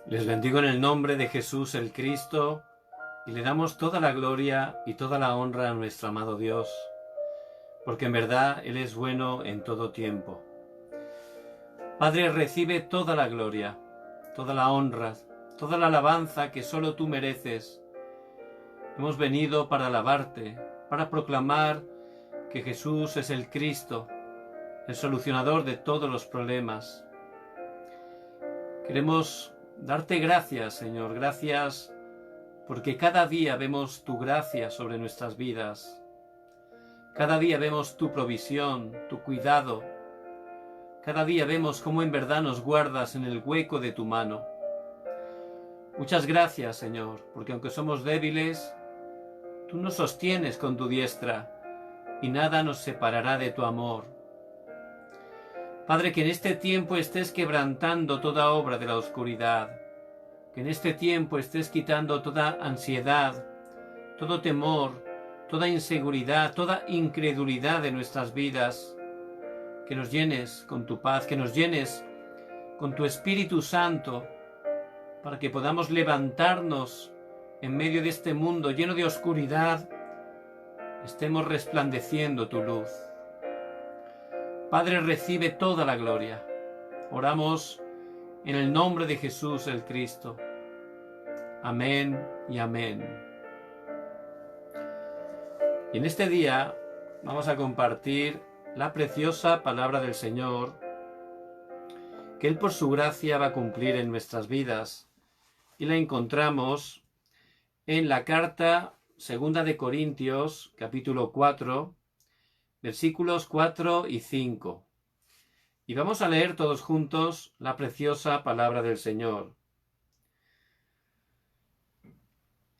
Les bendigo en el nombre de Jesús el Cristo y le damos toda la gloria y toda la honra a nuestro amado Dios, porque en verdad Él es bueno en todo tiempo. Padre, recibe toda la gloria, toda la honra, toda la alabanza que solo tú mereces. Hemos venido para alabarte, para proclamar que Jesús es el Cristo, el solucionador de todos los problemas. Queremos darte gracias, Señor, gracias porque cada día vemos tu gracia sobre nuestras vidas. Cada día vemos tu provisión, tu cuidado. Cada día vemos cómo en verdad nos guardas en el hueco de tu mano. Muchas gracias, Señor, porque aunque somos débiles, tú nos sostienes con tu diestra y nada nos separará de tu amor. Padre, que en este tiempo estés quebrantando toda obra de la oscuridad, que en este tiempo estés quitando toda ansiedad, todo temor, toda inseguridad, toda incredulidad de nuestras vidas, que nos llenes con tu paz, que nos llenes con tu Espíritu Santo, para que podamos levantarnos en medio de este mundo lleno de oscuridad, estemos resplandeciendo tu luz. Padre, recibe toda la gloria. Oramos en el nombre de Jesús el Cristo. Amén y amén. Y en este día vamos a compartir la preciosa palabra del Señor, que Él por su gracia va a cumplir en nuestras vidas. Y la encontramos en la carta segunda de Corintios, capítulo 4, versículos 4 y 5. Y vamos a leer todos juntos la preciosa palabra del Señor.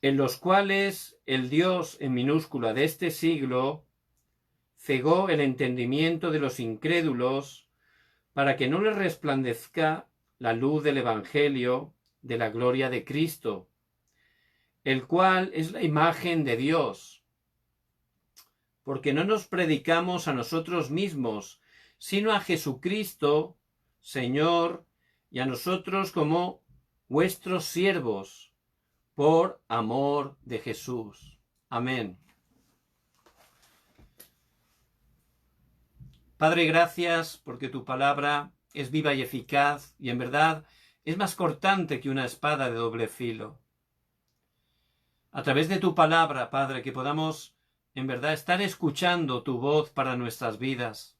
En los cuales el Dios en minúscula de este siglo cegó el entendimiento de los incrédulos para que no les resplandezca la luz del Evangelio de la gloria de Cristo, el cual es la imagen de Dios. Porque no nos predicamos a nosotros mismos, sino a Jesucristo, Señor, y a nosotros como vuestros siervos, por amor de Jesús. Amén. Padre, gracias porque tu palabra es viva y eficaz, y en verdad es más cortante que una espada de doble filo. A través de tu palabra, Padre, que podamos en verdad estar escuchando tu voz para nuestras vidas.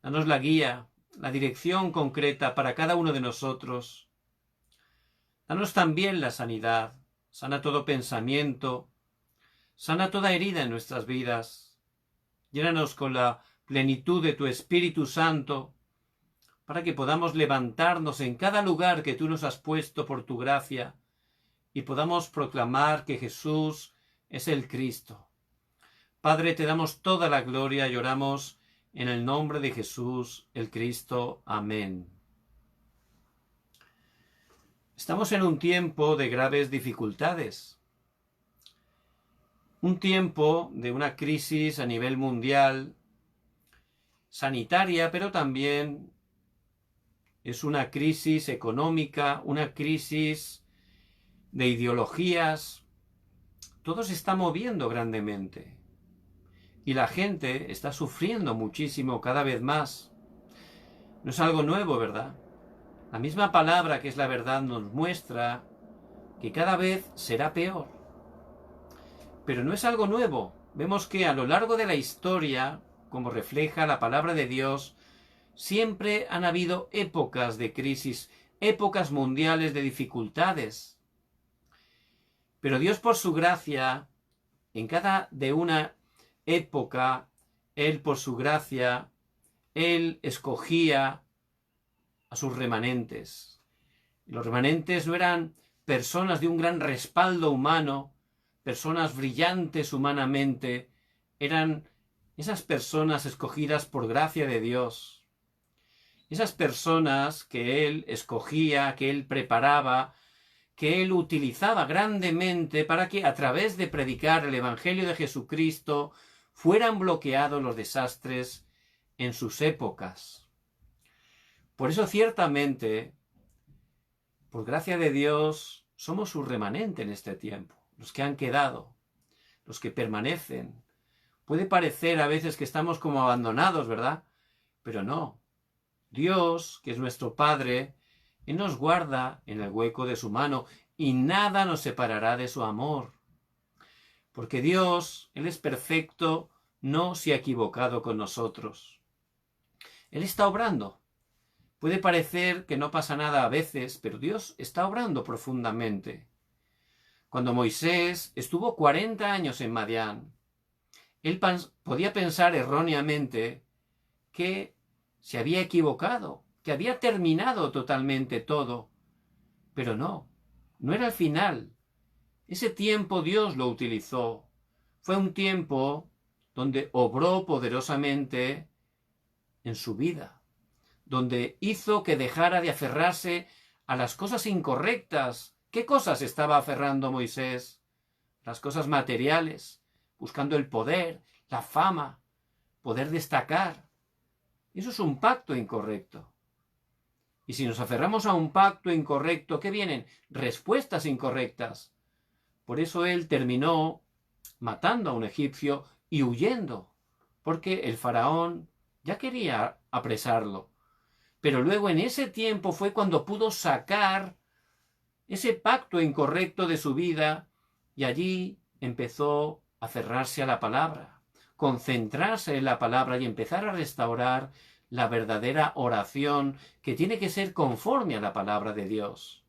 Danos la guía, la dirección concreta para cada uno de nosotros. Danos también la sanidad, sana todo pensamiento, sana toda herida en nuestras vidas. Llénanos con la plenitud de tu Espíritu Santo, para que podamos levantarnos en cada lugar que tú nos has puesto por tu gracia, y podamos proclamar que Jesús es el Cristo. Padre, te damos toda la gloria y oramos en el nombre de Jesús, el Cristo. Amén. Estamos en un tiempo de graves dificultades. Un tiempo de una crisis a nivel mundial, sanitaria, pero también es una crisis económica, una crisis de ideologías. Todo se está moviendo grandemente y la gente está sufriendo muchísimo cada vez más. No es algo nuevo, ¿verdad? La misma palabra que es la verdad nos muestra que cada vez será peor. Pero no es algo nuevo. Vemos que a lo largo de la historia, como refleja la palabra de Dios, siempre han habido épocas de crisis, épocas mundiales de dificultades. Pero Dios, por su gracia, en cada de una época, Él por su gracia, Él escogía a sus remanentes. Y los remanentes no eran personas de un gran respaldo humano, personas brillantes humanamente, eran esas personas escogidas por gracia de Dios. Esas personas que Él escogía, que Él preparaba, que Él utilizaba grandemente para que a través de predicar el Evangelio de Jesucristo fueran bloqueados los desastres en sus épocas. Por eso ciertamente por gracia de Dios, somos su remanente en este tiempo, los que han quedado, los que permanecen. Puede parecer a veces que estamos como abandonados, ¿verdad? Pero no. Dios, que es nuestro Padre, Él nos guarda en el hueco de su mano y nada nos separará de su amor. Porque Dios, Él es perfecto, no se ha equivocado con nosotros. Él está obrando. Puede parecer que no pasa nada a veces, pero Dios está obrando profundamente. Cuando Moisés estuvo 40 años en Madián, él podía pensar erróneamente que se había equivocado, que había terminado totalmente todo. Pero no, no era el final. Ese tiempo Dios lo utilizó. Fue un tiempo donde obró poderosamente en su vida, donde hizo que dejara de aferrarse a las cosas incorrectas. ¿Qué cosas estaba aferrando Moisés? Las cosas materiales, buscando el poder, la fama, poder destacar. Eso es un pacto incorrecto. Y si nos aferramos a un pacto incorrecto, ¿qué vienen? Respuestas incorrectas. Por eso él terminó matando a un egipcio y huyendo, porque el faraón ya quería apresarlo. Pero luego en ese tiempo fue cuando pudo sacar ese pacto incorrecto de su vida y allí empezó a aferrarse a la palabra, concentrarse en la palabra y empezar a restaurar la verdadera oración que tiene que ser conforme a la palabra de Dios.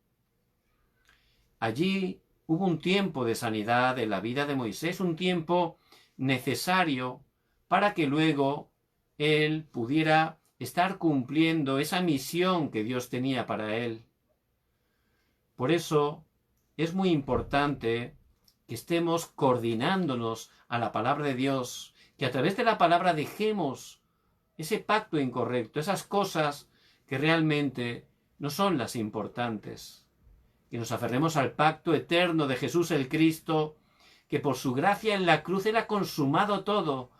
Allí hubo un tiempo de sanidad en la vida de Moisés, un tiempo necesario para que luego él pudiera estar cumpliendo esa misión que Dios tenía para él. Por eso es muy importante que estemos coordinándonos a la palabra de Dios, que a través de la palabra dejemos ese pacto incorrecto, esas cosas que realmente no son las importantes, que nos aferremos al pacto eterno de Jesús el Cristo, que por su gracia en la cruz Él ha consumado todo,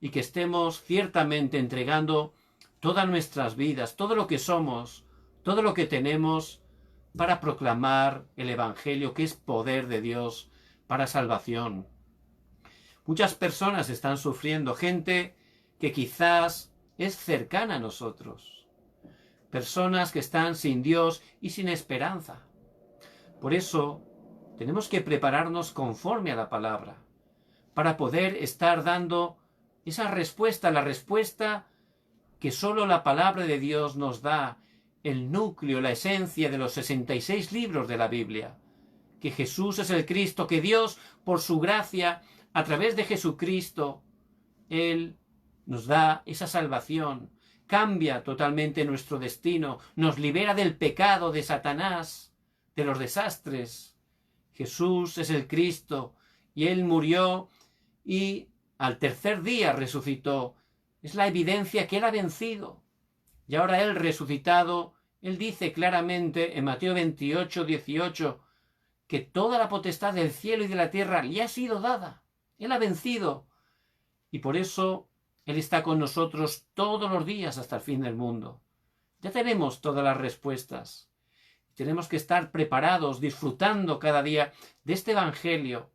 y que estemos ciertamente entregando todas nuestras vidas, todo lo que somos, todo lo que tenemos, para proclamar el Evangelio, que es poder de Dios para salvación. Muchas personas están sufriendo, gente que quizás es cercana a nosotros, personas que están sin Dios y sin esperanza. Por eso tenemos que prepararnos conforme a la palabra, para poder estar dando esa respuesta, la respuesta que solo la palabra de Dios nos da, el núcleo, la esencia de los 66 libros de la Biblia, que Jesús es el Cristo, que Dios, por su gracia, a través de Jesucristo, Él nos da esa salvación, cambia totalmente nuestro destino, nos libera del pecado, de Satanás, de los desastres. Jesús es el Cristo y Él murió y al tercer día resucitó. Es la evidencia que Él ha vencido. Y ahora Él resucitado, Él dice claramente en Mateo 28, 18, que toda la potestad del cielo y de la tierra le ha sido dada. Él ha vencido. Y por eso Él está con nosotros todos los días hasta el fin del mundo. Ya tenemos todas las respuestas. Tenemos que estar preparados, disfrutando cada día de este Evangelio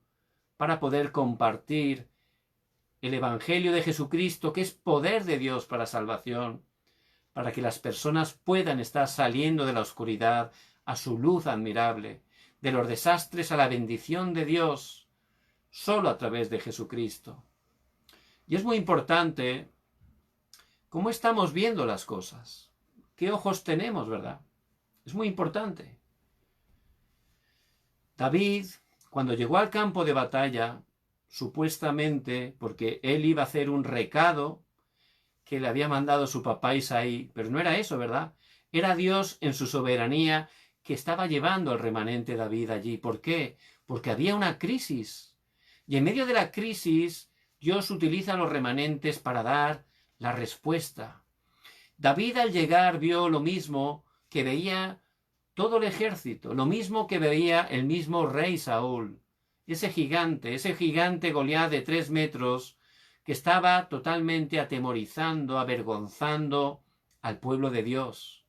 para poder compartir el Evangelio de Jesucristo, que es poder de Dios para salvación, para que las personas puedan estar saliendo de la oscuridad a su luz admirable, de los desastres a la bendición de Dios, solo a través de Jesucristo. Y es muy importante cómo estamos viendo las cosas, qué ojos tenemos, ¿verdad? Es muy importante. David, cuando llegó al campo de batalla, supuestamente porque él iba a hacer un recado que le había mandado su papá Isaí, pero no era eso, ¿verdad? Era Dios en su soberanía que estaba llevando al remanente David allí. ¿Por qué? Porque había una crisis. Y en medio de la crisis, Dios utiliza a los remanentes para dar la respuesta. David al llegar vio lo mismo que veía todo el ejército, lo mismo que veía el mismo rey Saúl, ese gigante Goliat de 3 metros, que estaba totalmente atemorizando, avergonzando al pueblo de Dios.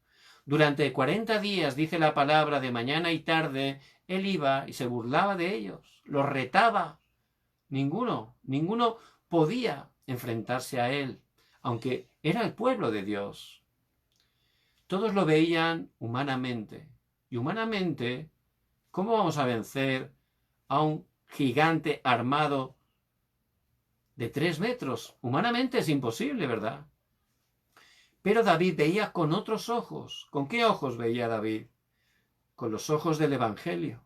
Durante 40 días, dice la palabra, de mañana y tarde, él iba y se burlaba de ellos, los retaba. Ninguno podía enfrentarse a él, aunque era el pueblo de Dios. Todos lo veían humanamente. Y humanamente, ¿cómo vamos a vencer a un gigante armado de 3 metros? Humanamente es imposible, ¿verdad? Pero David veía con otros ojos. ¿Con qué ojos veía David? Con los ojos del Evangelio.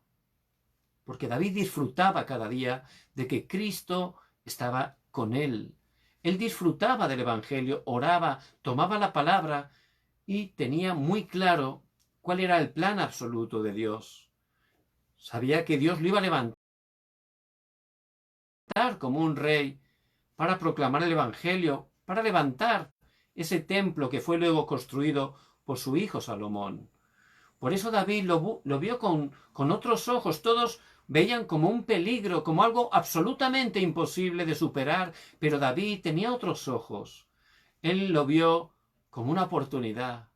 Porque David disfrutaba cada día de que Cristo estaba con él. Él disfrutaba del Evangelio, oraba, tomaba la palabra y tenía muy claro cuál era el plan absoluto de Dios. Sabía que Dios lo iba a levantar como un rey para proclamar el Evangelio, para levantar ese templo que fue luego construido por su hijo Salomón. Por eso David lo vio con otros ojos. Todos veían como un peligro, como algo absolutamente imposible de superar, pero David tenía otros ojos. Él lo vio como una oportunidad,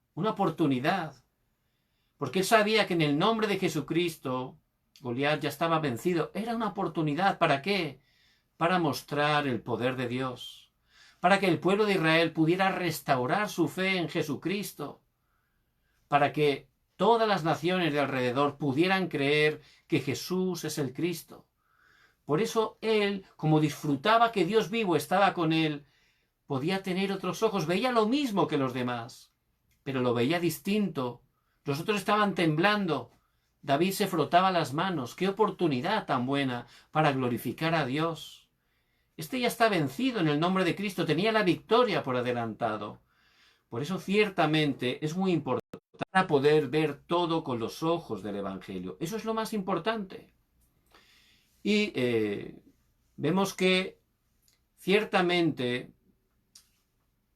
porque él sabía que en el nombre de Jesucristo Goliat ya estaba vencido. Era una oportunidad, ¿para qué? Para mostrar el poder de Dios, para que el pueblo de Israel pudiera restaurar su fe en Jesucristo, para que todas las naciones de alrededor pudieran creer que Jesús es el Cristo. Por eso él, como disfrutaba que Dios vivo estaba con él, podía tener otros ojos, veía lo mismo que los demás, pero lo veía distinto. Los otros estaban temblando. David se frotaba las manos. ¡Qué oportunidad tan buena para glorificar a Dios! Este ya está vencido en el nombre de Cristo, tenía la victoria por adelantado. Por eso ciertamente es muy importante para poder ver todo con los ojos del Evangelio. Eso es lo más importante. Y vemos que ciertamente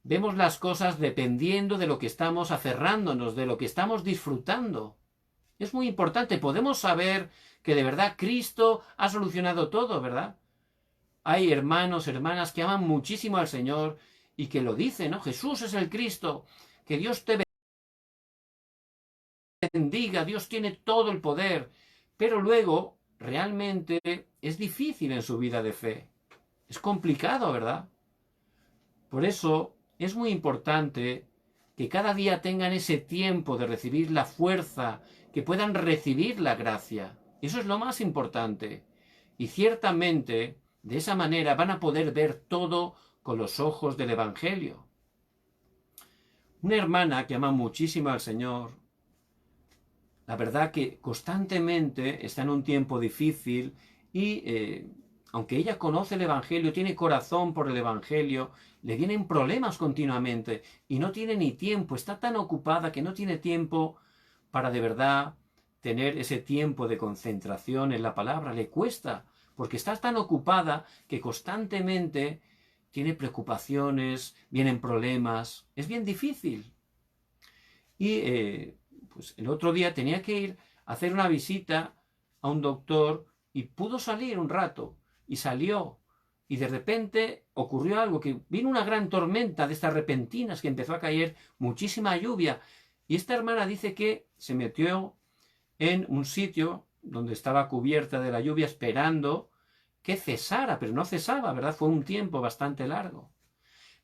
vemos las cosas dependiendo de lo que estamos aferrándonos, de lo que estamos disfrutando. Es muy importante. Podemos saber que de verdad Cristo ha solucionado todo, ¿verdad? Hay hermanos, hermanas que aman muchísimo al Señor y que lo dicen, ¿no? Jesús es el Cristo, que Dios te bendiga, Dios tiene todo el poder, pero luego realmente es difícil en su vida de fe. Es complicado, ¿verdad? Por eso es muy importante que cada día tengan ese tiempo de recibir la fuerza, que puedan recibir la gracia. Eso es lo más importante. Y ciertamente, de esa manera van a poder ver todo con los ojos del Evangelio. Una hermana que ama muchísimo al Señor, la verdad que constantemente está en un tiempo difícil y aunque ella conoce el Evangelio, tiene corazón por el Evangelio, le vienen problemas continuamente y no tiene ni tiempo, está tan ocupada que no tiene tiempo para de verdad tener ese tiempo de concentración en la palabra. Le cuesta, porque está tan ocupada que constantemente tiene preocupaciones, vienen problemas, es bien difícil. Y pues el otro día tenía que ir a hacer una visita a un doctor y pudo salir un rato y salió y de repente ocurrió algo, que vino una gran tormenta de estas repentinas, que empezó a caer muchísima lluvia y esta hermana dice que se metió en un sitio donde estaba cubierta de la lluvia esperando que cesara, pero no cesaba, ¿verdad? Fue un tiempo bastante largo.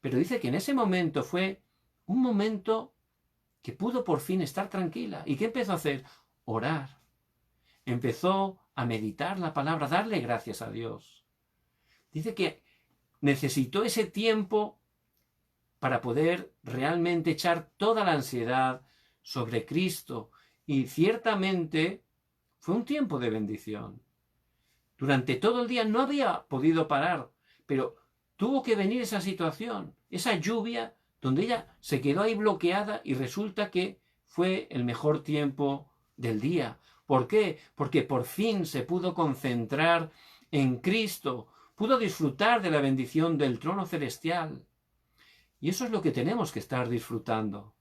Pero dice que en ese momento fue un momento que pudo por fin estar tranquila. ¿Y qué empezó a hacer? Orar. Empezó a meditar la palabra, darle gracias a Dios. Dice que necesitó ese tiempo para poder realmente echar toda la ansiedad sobre Cristo. Y ciertamente fue un tiempo de bendición. Durante todo el día no había podido parar, pero tuvo que venir esa situación, esa lluvia, donde ella se quedó ahí bloqueada y resulta que fue el mejor tiempo del día. ¿Por qué? Porque por fin se pudo concentrar en Cristo, pudo disfrutar de la bendición del trono celestial. Y eso es lo que tenemos que estar disfrutando.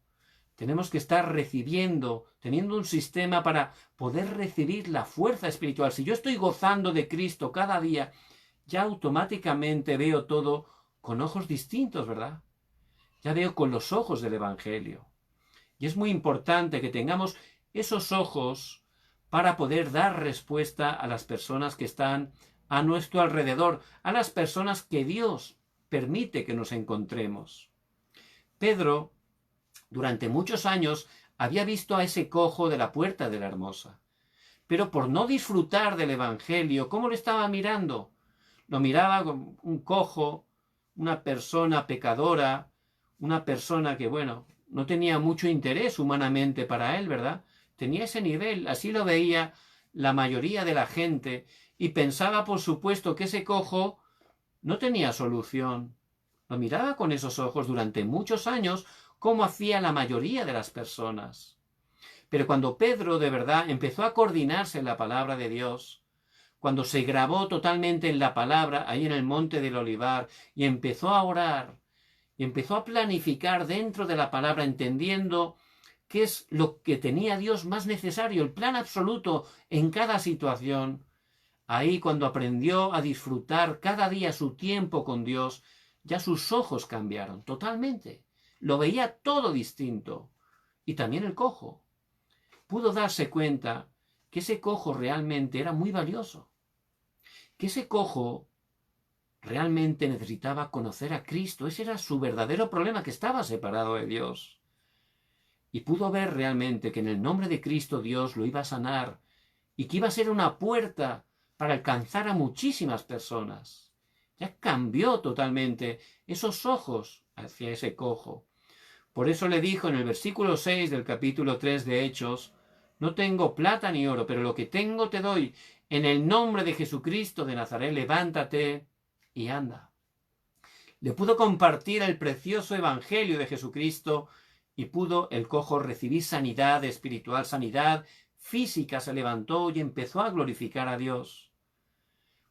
Tenemos que estar recibiendo, teniendo un sistema para poder recibir la fuerza espiritual. Si yo estoy gozando de Cristo cada día, ya automáticamente veo todo con ojos distintos, ¿verdad? Ya veo con los ojos del Evangelio. Y es muy importante que tengamos esos ojos para poder dar respuesta a las personas que están a nuestro alrededor, a las personas que Dios permite que nos encontremos. Pedro, durante muchos años, había visto a ese cojo de la puerta de la Hermosa, pero por no disfrutar del Evangelio, ¿cómo lo estaba mirando? Lo miraba como un cojo, una persona pecadora, una persona que, bueno, no tenía mucho interés humanamente para él, ¿verdad? Tenía ese nivel, así lo veía la mayoría de la gente, y pensaba, por supuesto, que ese cojo no tenía solución. Lo miraba con esos ojos durante muchos años, como hacía la mayoría de las personas. Pero cuando Pedro de verdad empezó a coordinarse en la palabra de Dios, cuando se grabó totalmente en la palabra, ahí en el monte del Olivar, y empezó a orar, y empezó a planificar dentro de la palabra, entendiendo qué es lo que tenía Dios más necesario, el plan absoluto en cada situación. Ahí cuando aprendió a disfrutar cada día su tiempo con Dios, ya sus ojos cambiaron totalmente. Lo veía todo distinto. Y también el cojo. Pudo darse cuenta que ese cojo realmente era muy valioso. Que ese cojo realmente necesitaba conocer a Cristo. Ese era su verdadero problema, que estaba separado de Dios. Y pudo ver realmente que en el nombre de Cristo Dios lo iba a sanar y que iba a ser una puerta para alcanzar a muchísimas personas. Ya cambió totalmente esos ojos hacia ese cojo. Por eso le dijo en el versículo 6 del capítulo 3 de Hechos: no tengo plata ni oro, pero lo que tengo te doy. En el nombre de Jesucristo de Nazaret, levántate y anda. Le pudo compartir el precioso evangelio de Jesucristo y pudo el cojo recibir sanidad espiritual, sanidad física. Se levantó y empezó a glorificar a Dios.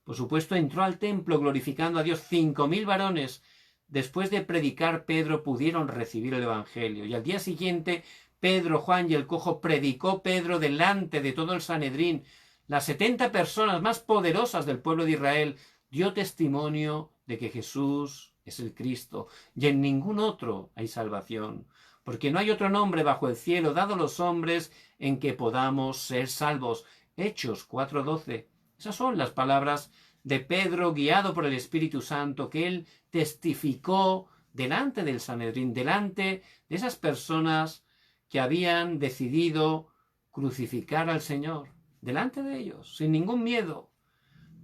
Por supuesto, entró al templo glorificando a Dios. 5.000 varones, después de predicar Pedro, pudieron recibir el evangelio. Y al día siguiente, Pedro, Juan y el cojo predicó Pedro delante de todo el Sanedrín. Las 70 personas más poderosas del pueblo de Israel dio testimonio de que Jesús es el Cristo y en ningún otro hay salvación, porque no hay otro nombre bajo el cielo dado a los hombres en que podamos ser salvos. Hechos 4:12. Esas son las palabras de Pedro, guiado por el Espíritu Santo, que él testificó delante del Sanedrín, delante de esas personas que habían decidido crucificar al Señor, delante de ellos, sin ningún miedo,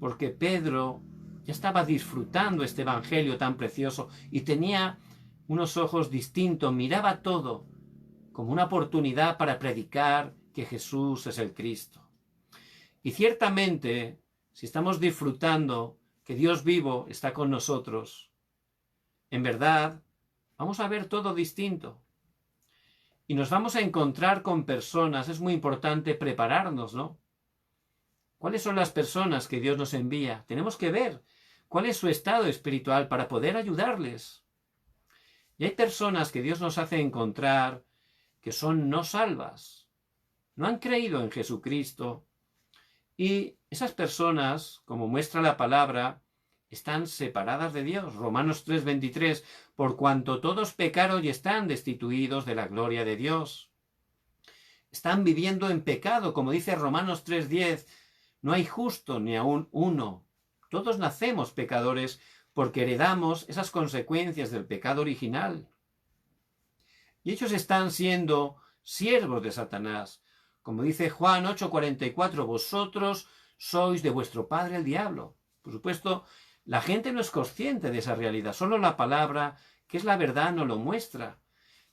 porque Pedro ya estaba disfrutando este evangelio tan precioso y tenía unos ojos distintos, miraba todo como una oportunidad para predicar que Jesús es el Cristo. Y ciertamente, si estamos disfrutando que Dios vivo está con nosotros, en verdad vamos a ver todo distinto. Y nos vamos a encontrar con personas. Es muy importante prepararnos, ¿no? ¿Cuáles son las personas que Dios nos envía? Tenemos que ver cuál es su estado espiritual para poder ayudarles. Y hay personas que Dios nos hace encontrar que son no salvas, no han creído en Jesucristo, y esas personas, como muestra la palabra, están separadas de Dios. Romanos 3:23, por cuanto todos pecaron y están destituidos de la gloria de Dios. Están viviendo en pecado, como dice Romanos 3:10, no hay justo ni aun uno. Todos nacemos pecadores porque heredamos esas consecuencias del pecado original. Y ellos están siendo siervos de Satanás. Como dice Juan 8:44, vosotros sois de vuestro padre el diablo. Por supuesto, la gente no es consciente de esa realidad. Solo la palabra, que es la verdad, nos lo muestra.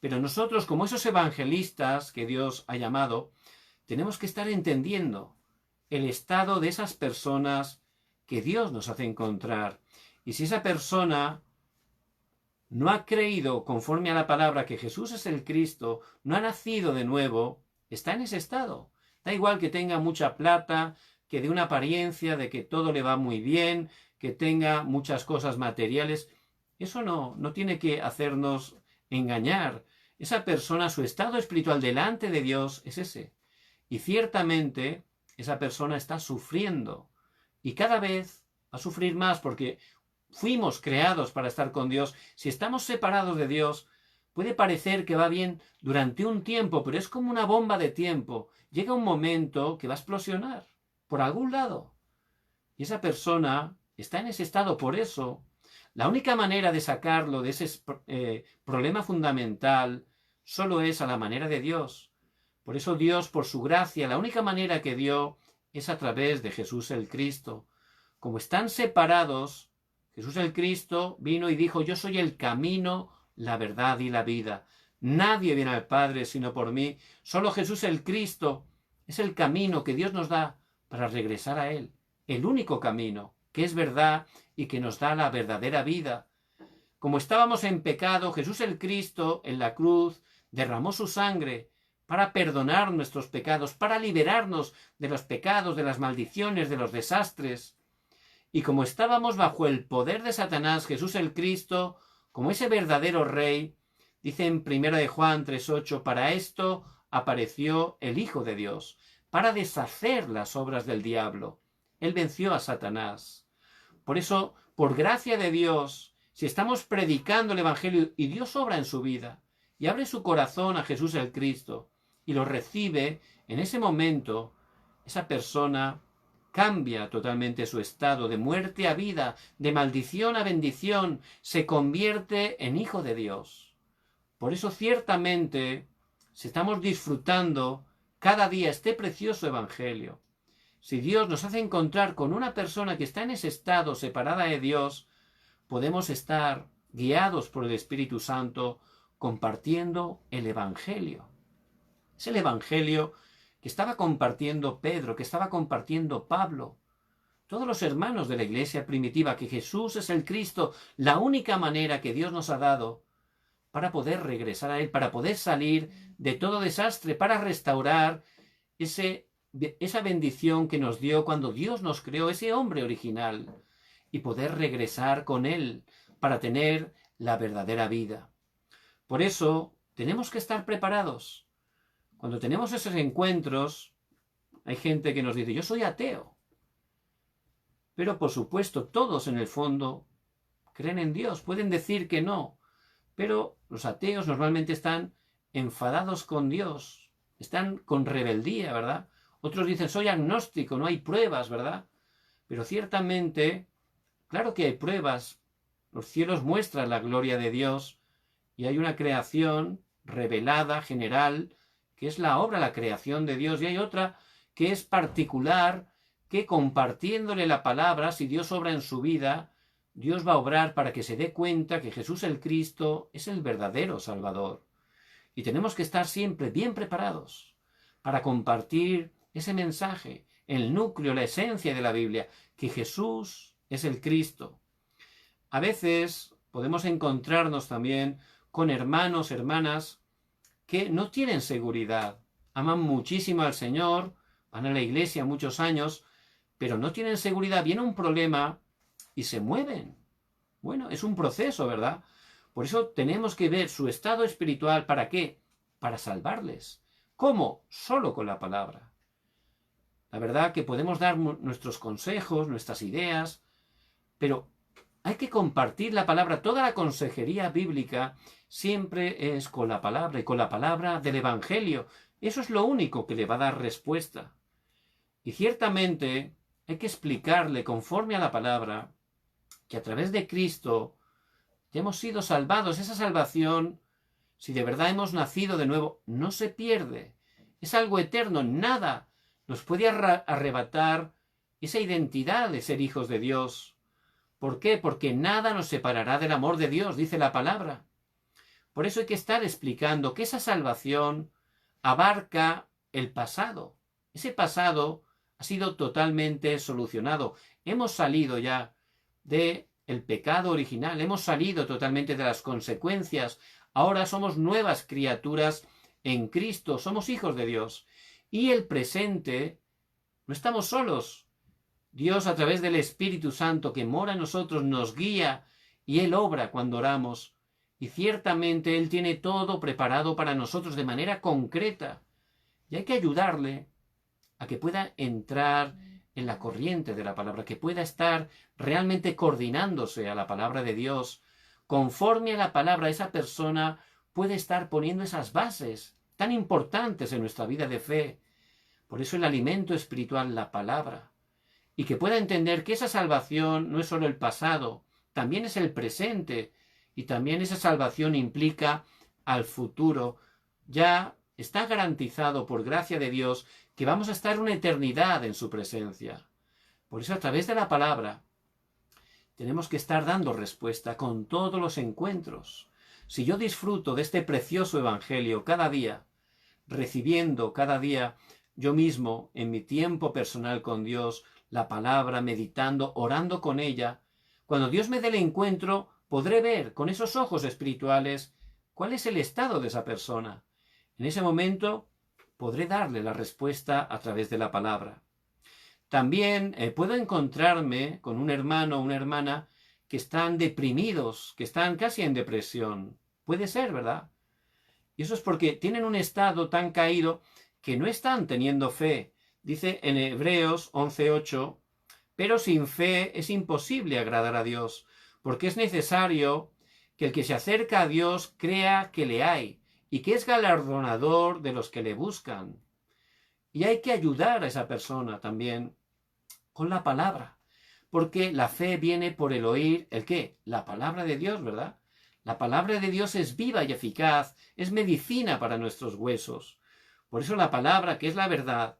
Pero nosotros, como esos evangelistas que Dios ha llamado, tenemos que estar entendiendo el estado de esas personas que Dios nos hace encontrar. Y si esa persona no ha creído conforme a la palabra que Jesús es el Cristo, no ha nacido de nuevo, está en ese estado. Da igual que tenga mucha plata, que dé una apariencia de que todo le va muy bien, que tenga muchas cosas materiales. Eso no tiene que hacernos engañar. Esa persona, su estado espiritual delante de Dios es ese. Y ciertamente esa persona está sufriendo. Y cada vez va a sufrir más porque fuimos creados para estar con Dios. Si estamos separados de Dios, Puede parecer que va bien durante un tiempo, pero es como una bomba de tiempo. Llega un momento que va a explosionar por algún lado. Y esa persona está en ese estado. Por eso, la única manera de sacarlo de ese problema fundamental solo es a la manera de Dios. Por eso Dios, por su gracia, la única manera que dio es a través de Jesús el Cristo. Como están separados, Jesús el Cristo vino y dijo: yo soy el camino, la verdad y la vida. Nadie viene al Padre sino por mí. Solo Jesús el Cristo es el camino que Dios nos da para regresar a Él. El único camino, que es verdad y que nos da la verdadera vida. Como estábamos en pecado, Jesús el Cristo en la cruz derramó su sangre para perdonar nuestros pecados, para liberarnos de los pecados, de las maldiciones, de los desastres. Y como estábamos bajo el poder de Satanás, Jesús el Cristo, como ese verdadero Rey, dice en 1 de Juan 3:8, para esto apareció el Hijo de Dios, para deshacer las obras del diablo. Él venció a Satanás. Por eso, por gracia de Dios, si estamos predicando el Evangelio y Dios obra en su vida y abre su corazón a Jesús el Cristo y lo recibe, en ese momento, esa persona cambia totalmente su estado de muerte a vida, de maldición a bendición, se convierte en hijo de Dios. Por eso, ciertamente, si estamos disfrutando cada día este precioso Evangelio, si Dios nos hace encontrar con una persona que está en ese estado separada de Dios, podemos estar guiados por el Espíritu Santo compartiendo el Evangelio. Es el Evangelio que estaba compartiendo Pedro, que estaba compartiendo Pablo. Todos los hermanos de la iglesia primitiva, que Jesús es el Cristo, la única manera que Dios nos ha dado para poder regresar a Él, para poder salir de todo desastre, para restaurar esa bendición que nos dio cuando Dios nos creó, ese hombre original, y poder regresar con Él para tener la verdadera vida. Por eso tenemos que estar preparados. Cuando tenemos esos encuentros, hay gente que nos dice: yo soy ateo. Pero por supuesto, todos en el fondo creen en Dios. Pueden decir que no, pero los ateos normalmente están enfadados con Dios, están con rebeldía, ¿verdad? Otros dicen: soy agnóstico, no hay pruebas, ¿verdad? Pero ciertamente, claro que hay pruebas. Los cielos muestran la gloria de Dios y hay una creación revelada, general, que es la obra, la creación de Dios, y hay otra que es particular, que compartiéndole la palabra, si Dios obra en su vida, Dios va a obrar para que se dé cuenta que Jesús el Cristo es el verdadero Salvador. Y tenemos que estar siempre bien preparados para compartir ese mensaje, el núcleo, la esencia de la Biblia, que Jesús es el Cristo. A veces podemos encontrarnos también con hermanos, hermanas, que no tienen seguridad, aman muchísimo al Señor, van a la iglesia muchos años, pero no tienen seguridad, viene un problema y se mueven. Bueno, es un proceso, ¿verdad? Por eso tenemos que ver su estado espiritual. ¿Para qué? Para salvarles. ¿Cómo? Solo con la palabra. La verdad que podemos dar nuestros consejos, nuestras ideas, pero hay que compartir la palabra. Toda la consejería bíblica siempre es con la palabra y con la palabra del Evangelio. Eso es lo único que le va a dar respuesta. Y ciertamente hay que explicarle conforme a la palabra que a través de Cristo ya hemos sido salvados. Esa salvación, si de verdad hemos nacido de nuevo, no se pierde. Es algo eterno. Nada nos puede arrebatar esa identidad de ser hijos de Dios. ¿Por qué? Porque nada nos separará del amor de Dios, dice la palabra. Por eso hay que estar explicando que esa salvación abarca el pasado. Ese pasado ha sido totalmente solucionado. Hemos salido ya del pecado original, hemos salido totalmente de las consecuencias. Ahora somos nuevas criaturas en Cristo, somos hijos de Dios. Y el presente, no estamos solos. Dios, a través del Espíritu Santo que mora en nosotros, nos guía y Él obra cuando oramos. Y ciertamente Él tiene todo preparado para nosotros de manera concreta. Y hay que ayudarle a que pueda entrar en la corriente de la palabra, que pueda estar realmente coordinándose a la palabra de Dios. Conforme a la palabra, esa persona puede estar poniendo esas bases tan importantes en nuestra vida de fe. Por eso el alimento espiritual, la palabra. Y que pueda entender que esa salvación no es solo el pasado, también es el presente. Y también esa salvación implica al futuro. Ya está garantizado por gracia de Dios que vamos a estar una eternidad en su presencia. Por eso a través de la palabra tenemos que estar dando respuesta con todos los encuentros. Si yo disfruto de este precioso evangelio cada día, recibiendo cada día yo mismo en mi tiempo personal con Dios, la palabra, meditando, orando con ella, cuando Dios me dé el encuentro, podré ver con esos ojos espirituales cuál es el estado de esa persona. En ese momento podré darle la respuesta a través de la palabra. También puedo encontrarme con un hermano o una hermana que están deprimidos, que están casi en depresión. Puede ser, ¿verdad? Y eso es porque tienen un estado tan caído que no están teniendo fe. Dice en Hebreos 11:8, pero sin fe es imposible agradar a Dios, porque es necesario que el que se acerca a Dios crea que le hay y que es galardonador de los que le buscan. Y hay que ayudar a esa persona también con la palabra, porque la fe viene por el oír, ¿el qué? La palabra de Dios, ¿verdad? La palabra de Dios es viva y eficaz, es medicina para nuestros huesos. Por eso la palabra, que es la verdad,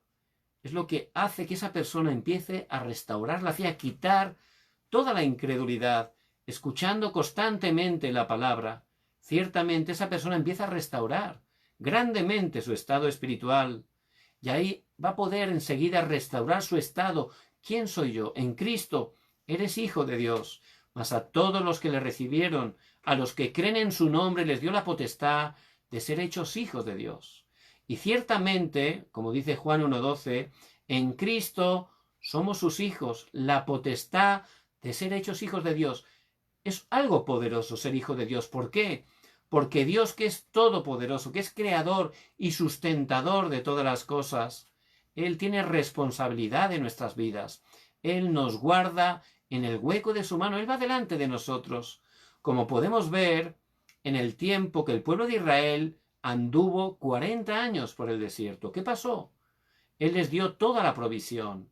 es lo que hace que esa persona empiece a restaurar la fe, a quitar toda la incredulidad, escuchando constantemente la palabra. Ciertamente esa persona empieza a restaurar grandemente su estado espiritual. Y ahí va a poder enseguida restaurar su estado. ¿Quién soy yo? En Cristo eres hijo de Dios. Mas a todos los que le recibieron, a los que creen en su nombre, les dio la potestad de ser hechos hijos de Dios. Y ciertamente, como dice Juan 1:12, en Cristo somos sus hijos, la potestad de ser hechos hijos de Dios. Es algo poderoso ser hijo de Dios. ¿Por qué? Porque Dios, que es todopoderoso, que es creador y sustentador de todas las cosas, Él tiene responsabilidad de nuestras vidas. Él nos guarda en el hueco de su mano. Él va delante de nosotros. Como podemos ver en el tiempo que el pueblo de Israel anduvo 40 años por el desierto. ¿Qué pasó? Él les dio toda la provisión.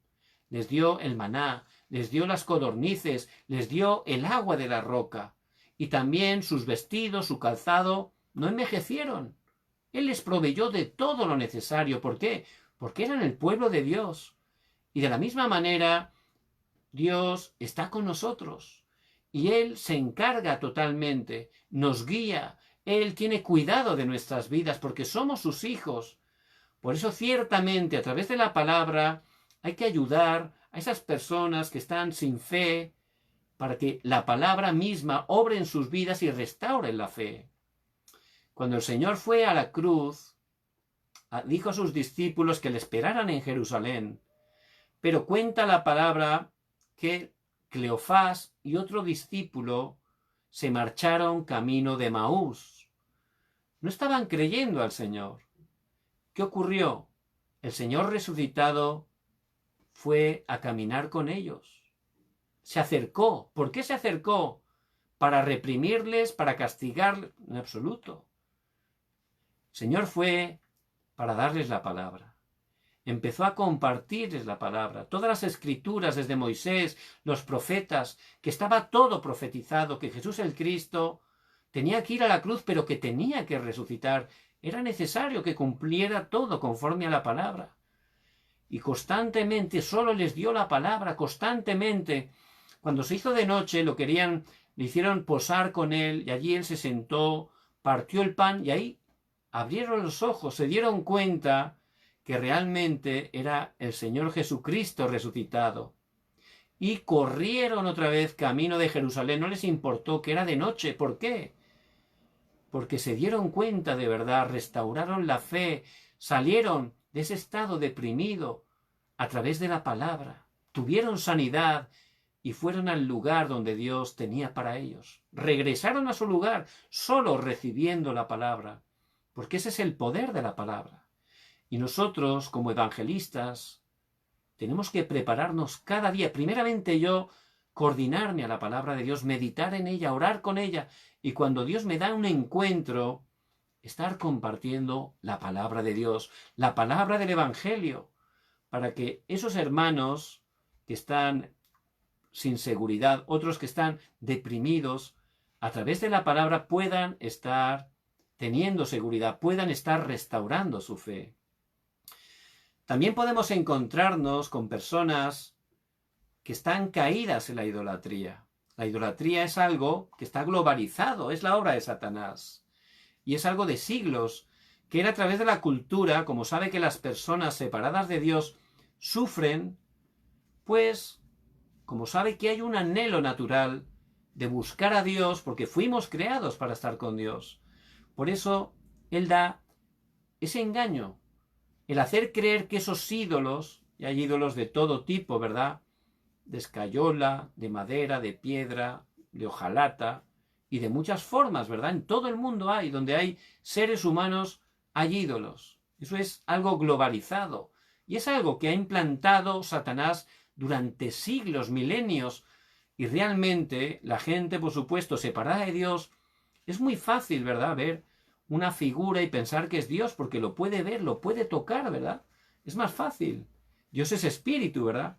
Les dio el maná, les dio las codornices, les dio el agua de la roca. Y también sus vestidos, su calzado, no envejecieron. Él les proveyó de todo lo necesario. ¿Por qué? Porque eran el pueblo de Dios. Y de la misma manera, Dios está con nosotros. Y Él se encarga totalmente, nos guía. Él tiene cuidado de nuestras vidas porque somos sus hijos. Por eso, ciertamente, a través de la palabra, hay que ayudar a esas personas que están sin fe para que la palabra misma obre en sus vidas y restaure la fe. Cuando el Señor fue a la cruz, dijo a sus discípulos que le esperaran en Jerusalén, pero cuenta la palabra que Cleofás y otro discípulo se marcharon camino de Maús. No estaban creyendo al Señor. ¿Qué ocurrió? El Señor resucitado fue a caminar con ellos. Se acercó. ¿Por qué se acercó? ¿Para reprimirles? ¿Para castigarles? En absoluto. El Señor fue para darles la palabra. Empezó a compartirles la palabra. Todas las escrituras, desde Moisés, los profetas, que estaba todo profetizado, que Jesús el Cristo tenía que ir a la cruz, pero que tenía que resucitar. Era necesario que cumpliera todo conforme a la palabra. Y constantemente solo les dio la palabra, constantemente. Cuando se hizo de noche, le hicieron posar con él, y allí él se sentó, partió el pan, y ahí abrieron los ojos, se dieron cuenta que realmente era el Señor Jesucristo resucitado. Y corrieron otra vez camino de Jerusalén. No les importó que era de noche. ¿Por qué? Porque se dieron cuenta de verdad, restauraron la fe, salieron de ese estado deprimido a través de la palabra, tuvieron sanidad y fueron al lugar donde Dios tenía para ellos. Regresaron a su lugar solo recibiendo la palabra, porque ese es el poder de la palabra. Y nosotros, como evangelistas, tenemos que prepararnos cada día. Primeramente yo, coordinarme a la palabra de Dios, meditar en ella, orar con ella. Y cuando Dios me da un encuentro, estar compartiendo la palabra de Dios, la palabra del Evangelio, para que esos hermanos que están sin seguridad, otros que están deprimidos, a través de la palabra puedan estar teniendo seguridad, puedan estar restaurando su fe. También podemos encontrarnos con personas que están caídas en la idolatría. La idolatría es algo que está globalizado, es la obra de Satanás. Y es algo de siglos, que él a través de la cultura, como sabe que las personas separadas de Dios sufren, pues, como sabe que hay un anhelo natural de buscar a Dios, porque fuimos creados para estar con Dios. Por eso, él da ese engaño, el hacer creer que esos ídolos, y hay ídolos de todo tipo, ¿verdad?, de escayola, de madera, de piedra, de hojalata, y de muchas formas, ¿verdad? En todo el mundo hay, donde hay seres humanos, hay ídolos. Eso es algo globalizado. Y es algo que ha implantado Satanás durante siglos, milenios. Y realmente la gente, por supuesto, separada de Dios, es muy fácil, ¿verdad?, ver una figura y pensar que es Dios, porque lo puede ver, lo puede tocar, ¿verdad? Es más fácil. Dios es espíritu, ¿verdad?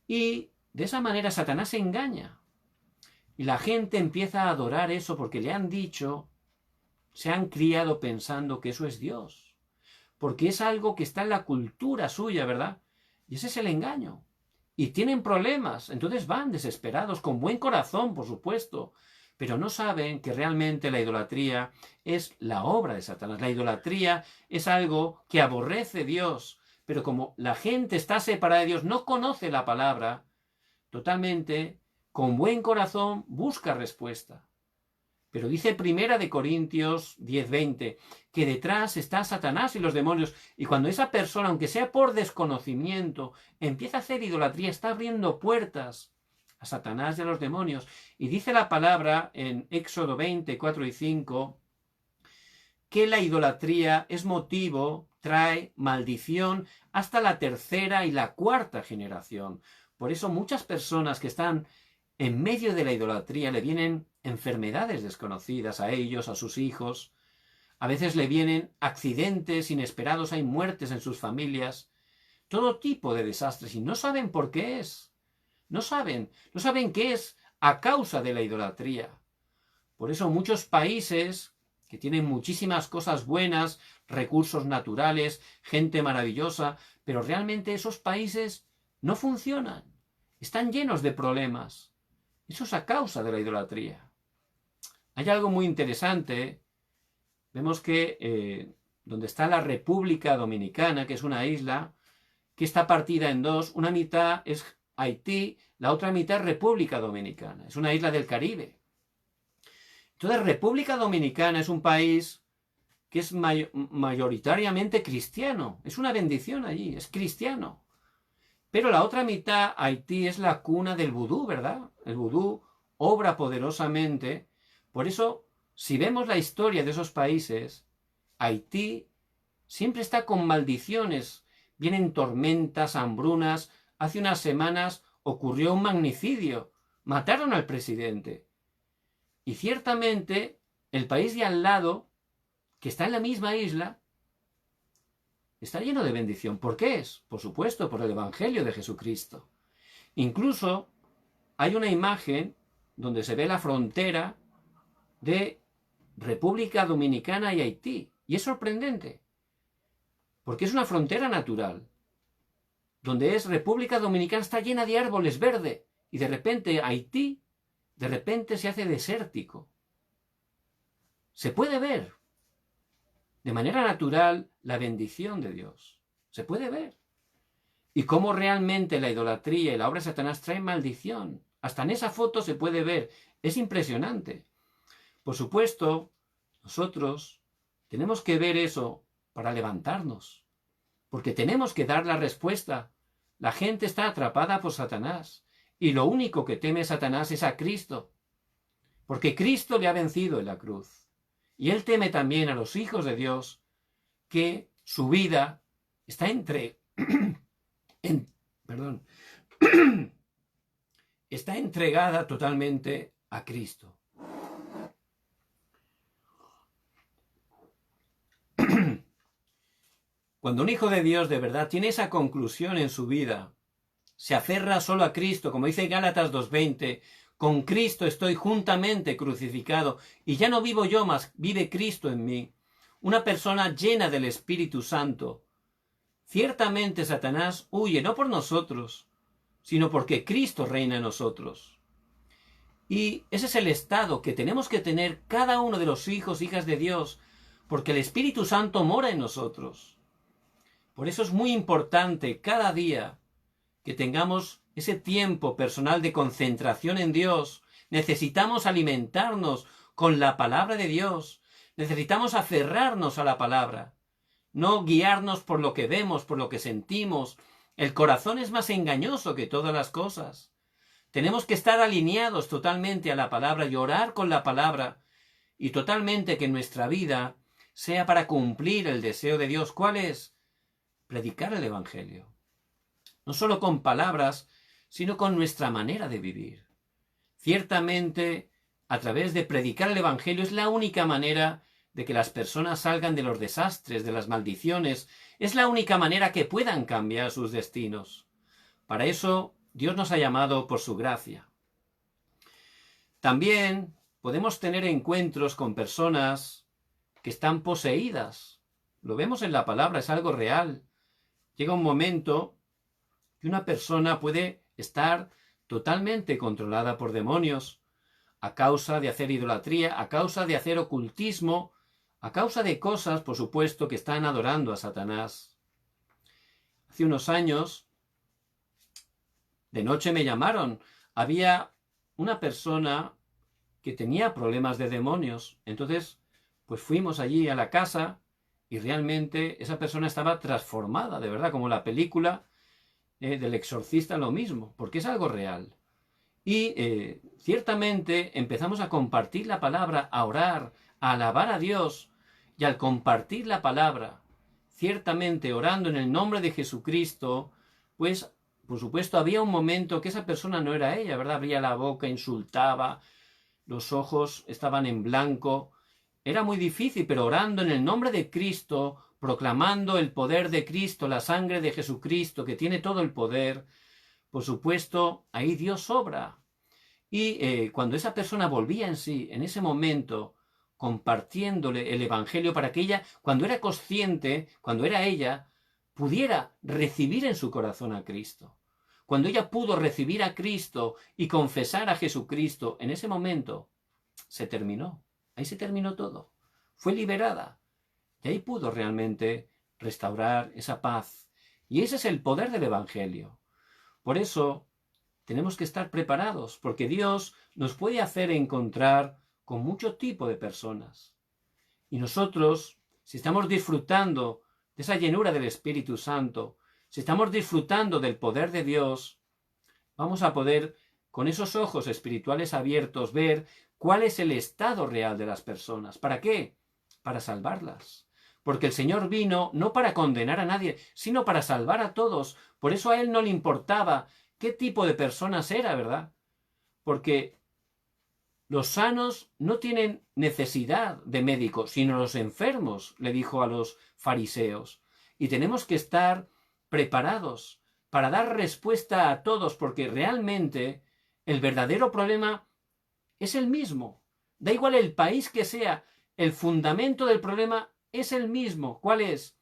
Y de esa manera Satanás se engaña. Y la gente empieza a adorar eso porque le han dicho, se han criado pensando que eso es Dios. Porque es algo que está en la cultura suya, ¿verdad? Y ese es el engaño. Y tienen problemas, entonces van desesperados, con buen corazón, por supuesto, pero no saben que realmente la idolatría es la obra de Satanás. La idolatría es algo que aborrece Dios, pero como la gente está separada de Dios, no conoce la palabra, totalmente, con buen corazón, busca respuesta. Pero dice Primera de Corintios 10:20, que detrás está Satanás y los demonios. Y cuando esa persona, aunque sea por desconocimiento, empieza a hacer idolatría, está abriendo puertas a Satanás y a los demonios. Y dice la palabra en Éxodo 20:4 y 5, que la idolatría es motivo, trae maldición hasta la tercera y la cuarta generación. Por eso muchas personas que están en medio de la idolatría le vienen enfermedades desconocidas a ellos, a sus hijos. A veces le vienen accidentes inesperados, hay muertes en sus familias, todo tipo de desastres y no saben por qué es. No saben qué es a causa de la idolatría. Por eso muchos países que tienen muchísimas cosas buenas, recursos naturales, gente maravillosa, pero realmente esos países no funcionan. Están llenos de problemas. Eso es a causa de la idolatría. Hay algo muy interesante. Vemos que donde está la República Dominicana, que es una isla, que está partida en dos, una mitad es Haití, la otra mitad es República Dominicana. Es una isla del Caribe. Entonces, República Dominicana es un país que es mayoritariamente cristiano. Es una bendición allí, es cristiano. Pero la otra mitad, Haití, es la cuna del vudú, ¿verdad? El vudú obra poderosamente. Por eso, si vemos la historia de esos países, Haití siempre está con maldiciones. Vienen tormentas, hambrunas. Hace unas semanas ocurrió un magnicidio. Mataron al presidente. Y ciertamente, el país de al lado, que está en la misma isla, está lleno de bendición. ¿Por qué es? Por supuesto, por el Evangelio de Jesucristo. Incluso hay una imagen donde se ve la frontera de República Dominicana y Haití. Y es sorprendente, porque es una frontera natural, donde es República Dominicana está llena de árboles verdes, y de repente Haití, de repente se hace desértico. Se puede ver de manera natural la bendición de Dios. Se puede ver. Y cómo realmente la idolatría y la obra de Satanás traen maldición. Hasta en esa foto se puede ver. Es impresionante. Por supuesto, nosotros tenemos que ver eso para levantarnos. Porque tenemos que dar la respuesta. La gente está atrapada por Satanás. Y lo único que teme Satanás es a Cristo. Porque Cristo le ha vencido en la cruz. Y él teme también a los hijos de Dios que su vida está está entregada totalmente a Cristo. Cuando un hijo de Dios de verdad tiene esa conclusión en su vida, se aferra solo a Cristo, como dice Gálatas 2:20, con Cristo estoy juntamente crucificado, y ya no vivo yo, mas vive Cristo en mí. Una persona llena del Espíritu Santo. Ciertamente Satanás huye no por nosotros, sino porque Cristo reina en nosotros. Y ese es el estado que tenemos que tener cada uno de los hijos, hijas de Dios, porque el Espíritu Santo mora en nosotros. Por eso es muy importante cada día que tengamos ese tiempo personal de concentración en Dios. Necesitamos alimentarnos con la palabra de Dios. Necesitamos aferrarnos a la palabra. No guiarnos por lo que vemos, por lo que sentimos. El corazón es más engañoso que todas las cosas. Tenemos que estar alineados totalmente a la palabra y orar con la palabra. Y totalmente que nuestra vida sea para cumplir el deseo de Dios. ¿Cuál es? Predicar el Evangelio. No solo con palabras, sino con nuestra manera de vivir. Ciertamente, a través de predicar el Evangelio es la única manera de que las personas salgan de los desastres, de las maldiciones. Es la única manera que puedan cambiar sus destinos. Para eso, Dios nos ha llamado por su gracia. También podemos tener encuentros con personas que están poseídas. Lo vemos en la palabra, es algo real. Llega un momento que una persona puede estar totalmente controlada por demonios a causa de hacer idolatría, a causa de hacer ocultismo, a causa de cosas, por supuesto, que están adorando a Satanás. Hace unos años, de noche me llamaron. Había una persona que tenía problemas de demonios. Entonces, pues fuimos allí a la casa y realmente esa persona estaba transformada, de verdad, como la película del exorcista, lo mismo, porque es algo real. Y ciertamente empezamos a compartir la palabra, a orar, a alabar a Dios, y al compartir la palabra, ciertamente orando en el nombre de Jesucristo, pues por supuesto había un momento que esa persona no era ella, ¿verdad? Abría la boca, insultaba, los ojos estaban en blanco. Era muy difícil, pero orando en el nombre de Cristo, proclamando el poder de Cristo, la sangre de Jesucristo, que tiene todo el poder, por supuesto, ahí Dios obra. Y cuando esa persona volvía en sí, en ese momento, compartiéndole el Evangelio para que ella, cuando era consciente, cuando era ella, pudiera recibir en su corazón a Cristo. Cuando ella pudo recibir a Cristo y confesar a Jesucristo, en ese momento se terminó. Ahí se terminó todo. Fue liberada. Y ahí pudo realmente restaurar esa paz. Y ese es el poder del Evangelio. Por eso tenemos que estar preparados, porque Dios nos puede hacer encontrar con mucho tipo de personas. Y nosotros, si estamos disfrutando de esa llenura del Espíritu Santo, si estamos disfrutando del poder de Dios, vamos a poder, con esos ojos espirituales abiertos, ver cuál es el estado real de las personas. ¿Para qué? Para salvarlas. Porque el Señor vino no para condenar a nadie, sino para salvar a todos. Por eso a Él no le importaba qué tipo de personas era, ¿verdad? Porque los sanos no tienen necesidad de médicos, sino los enfermos, le dijo a los fariseos. Y tenemos que estar preparados para dar respuesta a todos, porque realmente el verdadero problema es el mismo. Da igual el país que sea, el fundamento del problema es el mismo. ¿Cuál es?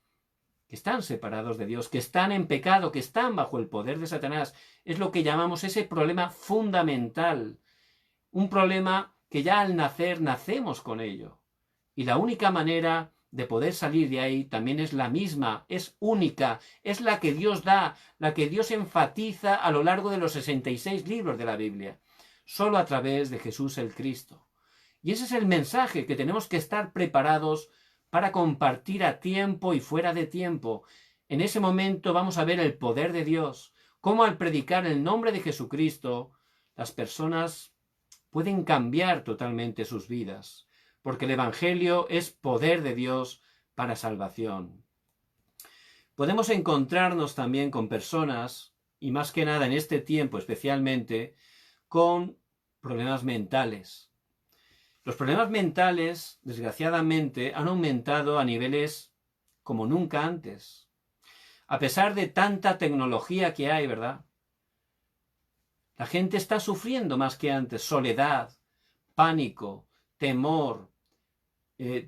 Que están separados de Dios, que están en pecado, que están bajo el poder de Satanás. Es lo que llamamos ese problema fundamental. Un problema que ya al nacer nacemos con ello. Y la única manera de poder salir de ahí también es la misma, es única, es la que Dios da, la que Dios enfatiza a lo largo de los 66 libros de la Biblia. Solo a través de Jesús el Cristo. Y ese es el mensaje que tenemos que estar preparados para compartir a tiempo y fuera de tiempo. En ese momento vamos a ver el poder de Dios, cómo al predicar el nombre de Jesucristo, las personas pueden cambiar totalmente sus vidas, porque el Evangelio es poder de Dios para salvación. Podemos encontrarnos también con personas, y más que nada en este tiempo especialmente, con problemas mentales. Los problemas mentales, desgraciadamente, han aumentado a niveles como nunca antes. a pesar de tanta tecnología que hay, ¿verdad? La gente está sufriendo más que antes, soledad, pánico, temor,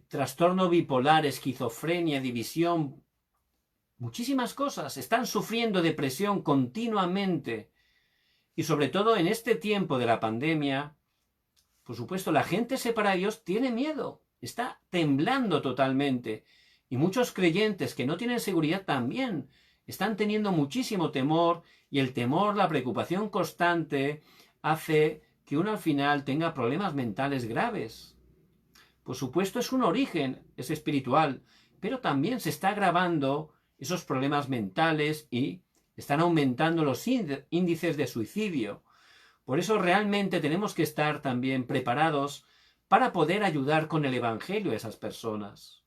trastorno bipolar, esquizofrenia, división, muchísimas cosas. Están sufriendo depresión continuamente. Y sobre todo en este tiempo de la pandemia, por supuesto, la gente separada de Dios tiene miedo, está temblando totalmente. Y muchos creyentes que no tienen seguridad también están teniendo muchísimo temor, y el temor, la preocupación constante, hace que uno al final tenga problemas mentales graves. Por supuesto, es un origen, es espiritual, pero también se está agravando esos problemas mentales y están aumentando los índices de suicidio. Por eso realmente tenemos que estar también preparados para poder ayudar con el Evangelio a esas personas.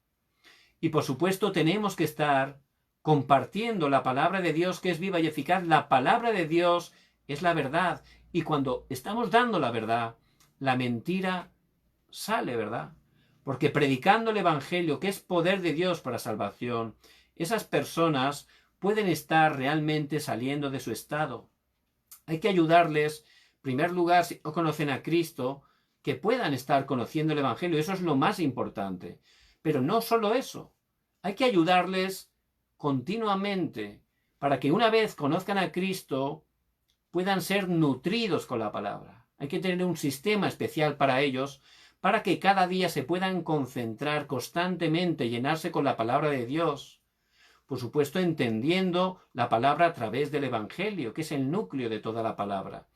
Y por supuesto tenemos que estar compartiendo la palabra de Dios, que es viva y eficaz. La palabra de Dios es la verdad. Y cuando estamos dando la verdad, la mentira sale, ¿verdad? Porque predicando el Evangelio, que es poder de Dios para salvación, esas personas pueden estar realmente saliendo de su estado. Hay que ayudarles, en primer lugar, si no conocen a Cristo, que puedan estar conociendo el Evangelio. Eso es lo más importante. Pero no solo eso. Hay que ayudarles continuamente para que una vez conozcan a Cristo puedan ser nutridos con la palabra. Hay que tener un sistema especial para ellos, para que cada día se puedan concentrar constantemente, llenarse con la palabra de Dios. Por supuesto, entendiendo la palabra a través del Evangelio, que es el núcleo de toda la palabra.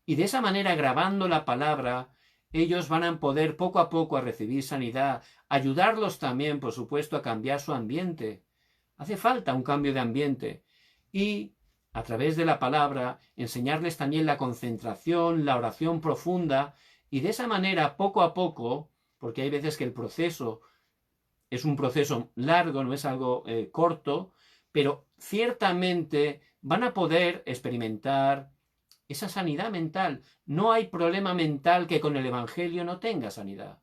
Y de esa manera, grabando la palabra, ellos van a poder poco a poco a recibir sanidad, ayudarlos también, por supuesto, a cambiar su ambiente. Hace falta un cambio de ambiente. Y a través de la palabra, enseñarles también la concentración, la oración profunda, y de esa manera, poco a poco, porque hay veces que el proceso es un proceso largo, no es algo corto, pero ciertamente van a poder experimentar esa sanidad mental. No hay problema mental que con el Evangelio no tenga sanidad,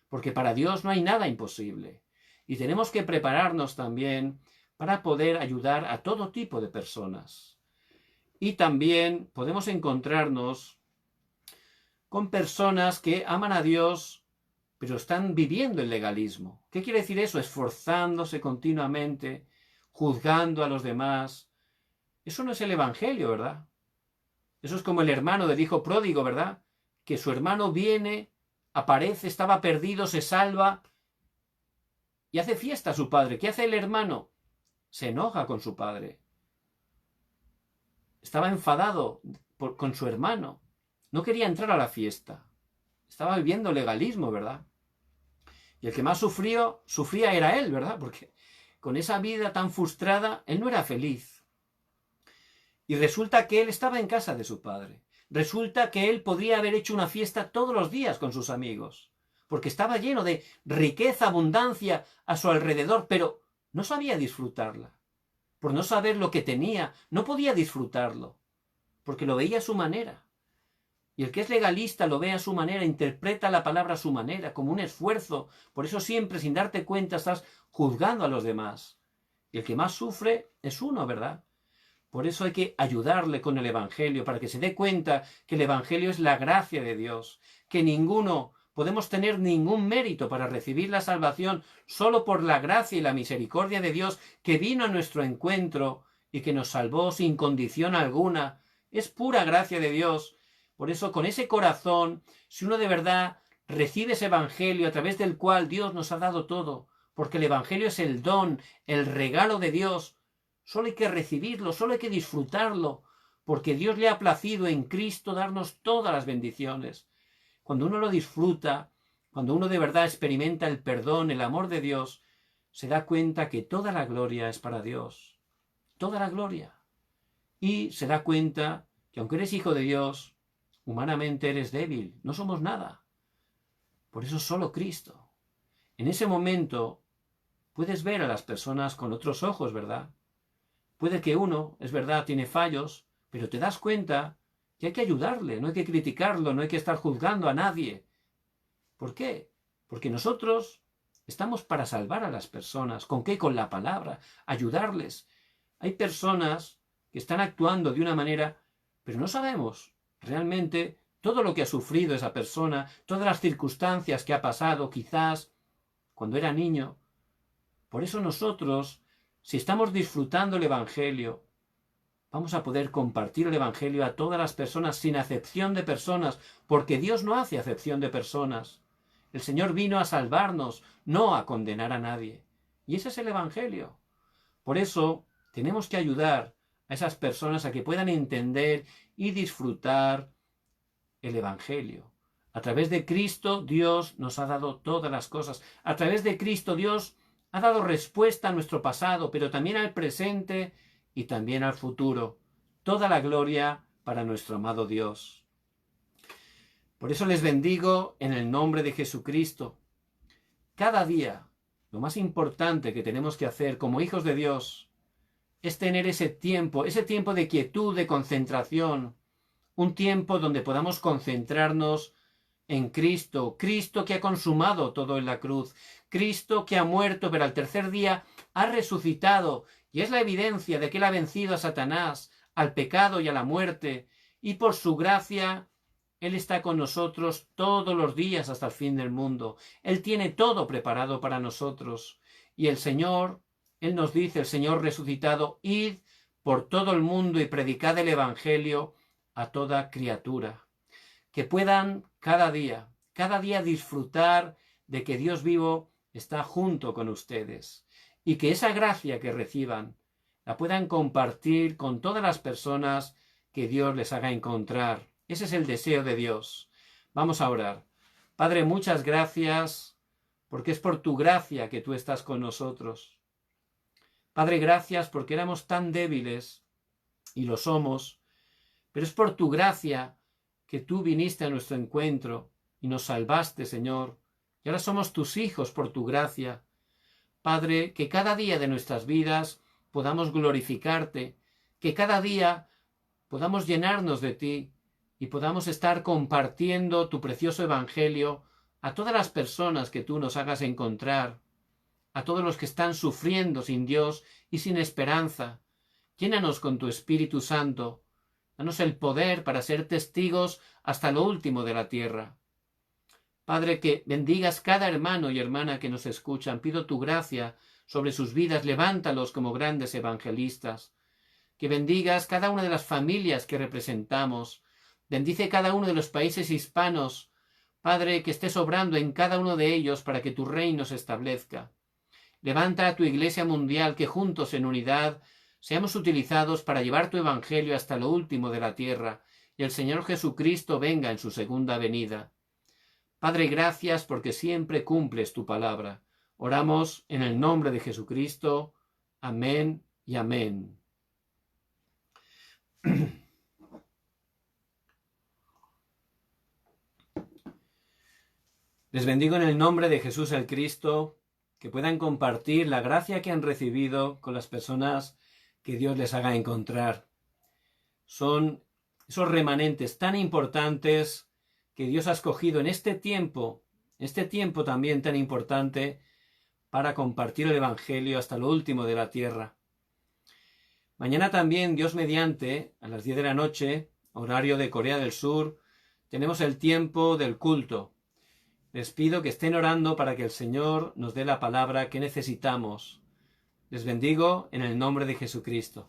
porque para Dios no hay nada imposible. Y tenemos que prepararnos también para poder ayudar a todo tipo de personas. Y también podemos encontrarnos con personas que aman a Dios, pero están viviendo el legalismo. ¿Qué quiere decir eso? Esforzándose continuamente, juzgando a los demás. Eso no es el Evangelio, ¿verdad? Eso es como el hermano del hijo pródigo, ¿verdad? Que su hermano viene, aparece, estaba perdido, se salva y hace fiesta a su padre. ¿Qué hace el hermano? Se enoja con su padre. Estaba enfadado con su hermano. No quería entrar a la fiesta. Estaba viviendo legalismo, ¿verdad? Y el que más sufría era él, ¿verdad? Porque con esa vida tan frustrada, él no era feliz. Y resulta que él estaba en casa de su padre. Resulta que él podría haber hecho una fiesta todos los días con sus amigos, porque estaba lleno de riqueza, abundancia a su alrededor, pero no sabía disfrutarla. Por no saber lo que tenía, no podía disfrutarlo, porque lo veía a su manera. Y el que es legalista lo ve a su manera, interpreta la palabra a su manera, como un esfuerzo. Por eso siempre, sin darte cuenta, estás juzgando a los demás. Y el que más sufre es uno, ¿verdad? Por eso hay que ayudarle con el Evangelio, para que se dé cuenta que el Evangelio es la gracia de Dios, que ninguno podemos tener ningún mérito para recibir la salvación, solo por la gracia y la misericordia de Dios, que vino a nuestro encuentro y que nos salvó sin condición alguna. Es pura gracia de Dios. Por eso, con ese corazón, si uno de verdad recibe ese Evangelio a través del cual Dios nos ha dado todo, porque el Evangelio es el don, el regalo de Dios, solo hay que recibirlo, solo hay que disfrutarlo, porque Dios le ha placido en Cristo darnos todas las bendiciones. Cuando uno lo disfruta, cuando uno de verdad experimenta el perdón, el amor de Dios, se da cuenta que toda la gloria es para Dios. Toda la gloria. Y se da cuenta que aunque eres hijo de Dios, humanamente eres débil, no somos nada. Por eso solo Cristo. En ese momento puedes ver a las personas con otros ojos, ¿verdad? Puede que uno, es verdad, tiene fallos, pero te das cuenta que hay que ayudarle, no hay que criticarlo, no hay que estar juzgando a nadie. ¿Por qué? Porque nosotros estamos para salvar a las personas. ¿Con qué? Con la palabra, ayudarles. Hay personas que están actuando de una manera, pero no sabemos realmente todo lo que ha sufrido esa persona, todas las circunstancias que ha pasado, quizás cuando era niño. Por eso nosotros, si estamos disfrutando el Evangelio, vamos a poder compartir el Evangelio a todas las personas sin acepción de personas, porque Dios no hace acepción de personas. El Señor vino a salvarnos, no a condenar a nadie. Y ese es el Evangelio. Por eso tenemos que ayudar a esas personas a que puedan entender y disfrutar el Evangelio. A través de Cristo Dios nos ha dado todas las cosas. A través de Cristo Dios ha dado respuesta a nuestro pasado, pero también al presente y también al futuro. Toda la gloria para nuestro amado Dios. Por eso les bendigo en el nombre de Jesucristo. Cada día, lo más importante que tenemos que hacer como hijos de Dios es tener ese tiempo de quietud, de concentración, un tiempo donde podamos concentrarnos en Cristo, Cristo que ha consumado todo en la cruz, Cristo que ha muerto, pero al tercer día ha resucitado, y es la evidencia de que Él ha vencido a Satanás, al pecado y a la muerte, y por su gracia Él está con nosotros todos los días hasta el fin del mundo. Él tiene todo preparado para nosotros. Y el Señor, Él nos dice, el Señor resucitado, id por todo el mundo y predicad el Evangelio a toda criatura. Que puedan cada día disfrutar de que Dios vivo está junto con ustedes. Y que esa gracia que reciban la puedan compartir con todas las personas que Dios les haga encontrar. Ese es el deseo de Dios. Vamos a orar. Padre, muchas gracias, porque es por tu gracia que tú estás con nosotros. Padre, gracias porque éramos tan débiles, y lo somos, pero es por tu gracia que tú viniste a nuestro encuentro y nos salvaste, Señor. Y ahora somos tus hijos por tu gracia. Padre, que cada día de nuestras vidas podamos glorificarte, que cada día podamos llenarnos de ti, y podamos estar compartiendo tu precioso Evangelio a todas las personas que tú nos hagas encontrar, a todos los que están sufriendo sin Dios y sin esperanza. Llénanos con tu Espíritu Santo. Danos el poder para ser testigos hasta lo último de la tierra. Padre, que bendigas cada hermano y hermana que nos escuchan. Pido tu gracia sobre sus vidas. Levántalos como grandes evangelistas. Que bendigas cada una de las familias que representamos. Bendice cada uno de los países hispanos, Padre, que estés obrando en cada uno de ellos para que tu reino se establezca. Levanta a tu Iglesia mundial, que juntos en unidad seamos utilizados para llevar tu Evangelio hasta lo último de la tierra, y el Señor Jesucristo venga en su segunda venida. Padre, gracias porque siempre cumples tu palabra. Oramos en el nombre de Jesucristo. Amén y amén. Les bendigo en el nombre de Jesús el Cristo, que puedan compartir la gracia que han recibido con las personas que Dios les haga encontrar. Son esos remanentes tan importantes que Dios ha escogido en este tiempo también tan importante para compartir el Evangelio hasta lo último de la tierra. Mañana también, Dios mediante, a las 10 de la noche, horario de Corea del Sur, tenemos el tiempo del culto. Les pido que estén orando para que el Señor nos dé la palabra que necesitamos. Les bendigo en el nombre de Jesucristo.